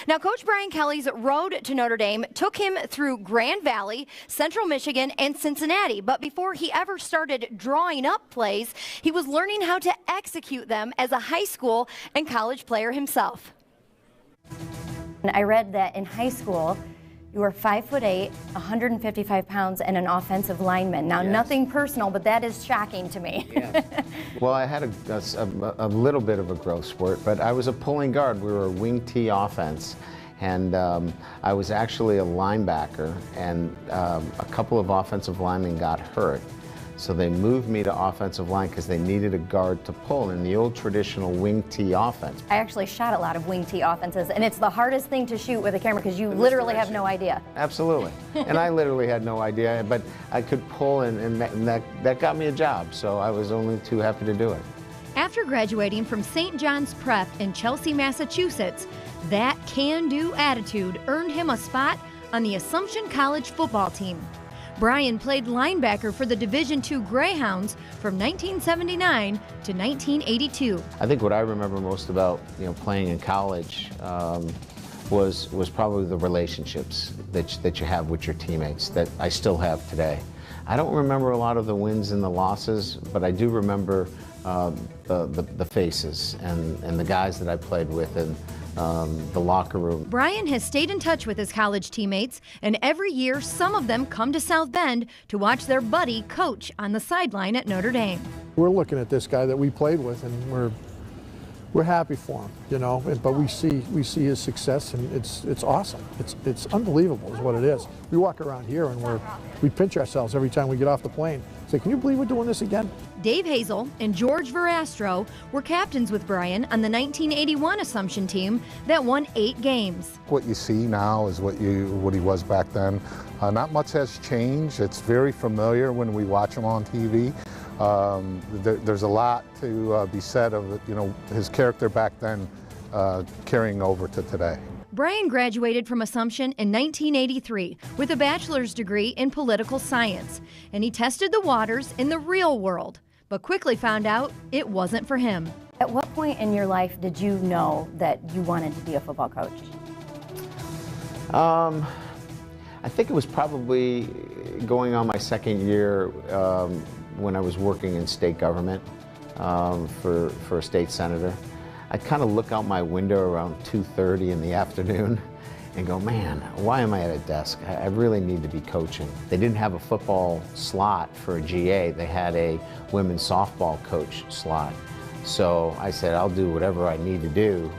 Now, Coach Brian Kelly's road to Notre Dame took him through Grand Valley, Central Michigan, and Cincinnati. But before he ever started drawing up plays, he was learning how to execute them as a high school and college player himself. I read that in high school, you were 5'8", 155 pounds, and an offensive lineman. Now, Yes. Nothing personal, but that is shocking to me. Yes. Well, I had a little bit of a growth spurt, but I was a pulling guard. We were a wing T offense, and I was actually a linebacker, and a couple of offensive linemen got hurt. So they moved me to offensive line because they needed a guard to pull in the old traditional wing T offense. I actually shot a lot of wing T offenses, and it's the hardest thing to shoot with a camera because you literally have no idea. Absolutely. And I literally had no idea, but I could pull, and that got me a job, so I was only too happy to do it. After graduating from St. John's Prep in Chelsea, Massachusetts, that can-do attitude earned him a spot on the Assumption College football team. Brian played linebacker for the Division II Greyhounds from 1979 to 1982. I think what I remember most about playing in college was probably the relationships that you have with your teammates that I still have today. I don't remember a lot of the wins and the losses, but I do remember the faces and the guys that I played with and the locker room. Brian has stayed in touch with his college teammates, and every year some of them come to South Bend to watch their buddy coach on the sideline at Notre Dame. We're looking at this guy that we played with, and we're happy for him, but we see his success, and it's awesome. It's unbelievable is what it is. We walk around here and we pinch ourselves every time we get off the plane. Say, can you believe we're doing this again? Dave Hazel and George Verastro were captains with Brian on the 1981 Assumption team that won 8 games. What you see now is what he was back then. Not much has changed. It's very familiar when we watch him on TV. There's a lot to be said of his character back then carrying over to today. Brian graduated from Assumption in 1983 with a bachelor's degree in political science, and he tested the waters in the real world, but quickly found out it wasn't for him. At what point in your life did you know that you wanted to be a football coach? I think it was probably going on my second year when I was working in state government for a state senator. I'd kind of look out my window around 2:30 in the afternoon and go, man, why am I at a desk? I really need to be coaching. They didn't have a football slot for a GA. They had a women's softball coach slot. So I said, I'll do whatever I need to do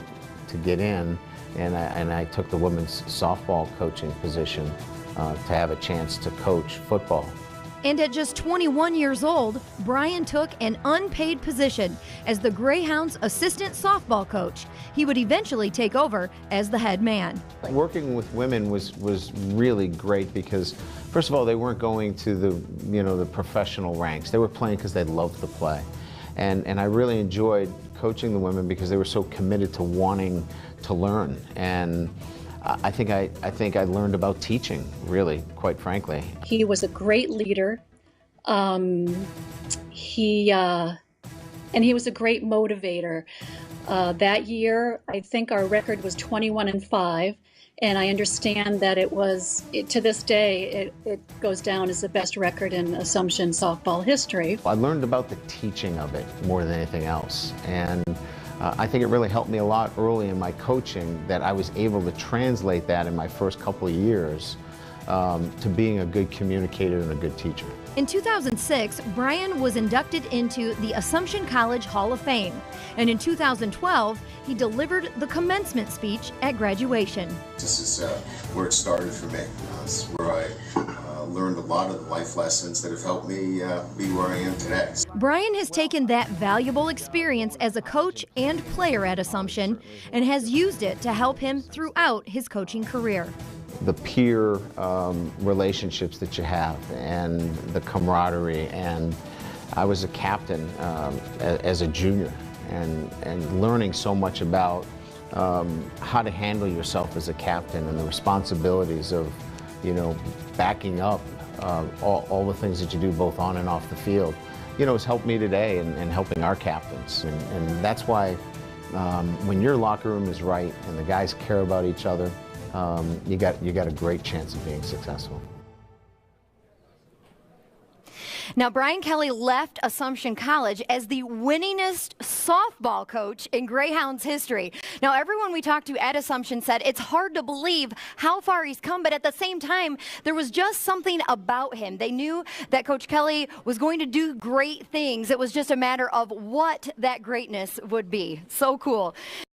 to get in, and I took the women's softball coaching position to have a chance to coach football. And at just 21 years old, Brian took an unpaid position as the Greyhounds' assistant softball coach. He would eventually take over as the head man. Working with women was really great because, first of all, they weren't going to the professional ranks. They were playing because they loved to play. And I really enjoyed coaching the women because they were so committed to wanting to learn. And I think I learned about teaching, really, quite frankly. He was a great leader. He was a great motivator. That year, I think our record was 21-5, and I understand that to this day, it goes down as the best record in Assumption softball history. I learned about the teaching of it more than anything else, and I think it really helped me a lot early in my coaching that I was able to translate that in my first couple of years to being a good communicator and a good teacher. In 2006, Brian was inducted into the Assumption College Hall of Fame, and in 2012, he delivered the commencement speech at graduation. This is where it started for me. This is where I learned a lot of life lessons that have helped me be where I am today. Brian has taken that valuable experience as a coach and player at Assumption and has used it to help him throughout his coaching career. The peer relationships that you have and the camaraderie, and I was a captain as a junior and learning so much about how to handle yourself as a captain and the responsibilities of backing up all the things that you do both on and off the field, has helped me today and helping our captains. And that's why When your locker room is right and the guys care about each other, you got a great chance of being successful. Now, Brian Kelly left Assumption College as the winningest softball coach in Greyhounds history. Now, everyone we talked to at Assumption said it's hard to believe how far he's come, but at the same time, there was just something about him. They knew that Coach Kelly was going to do great things. It was just a matter of what that greatness would be. So cool.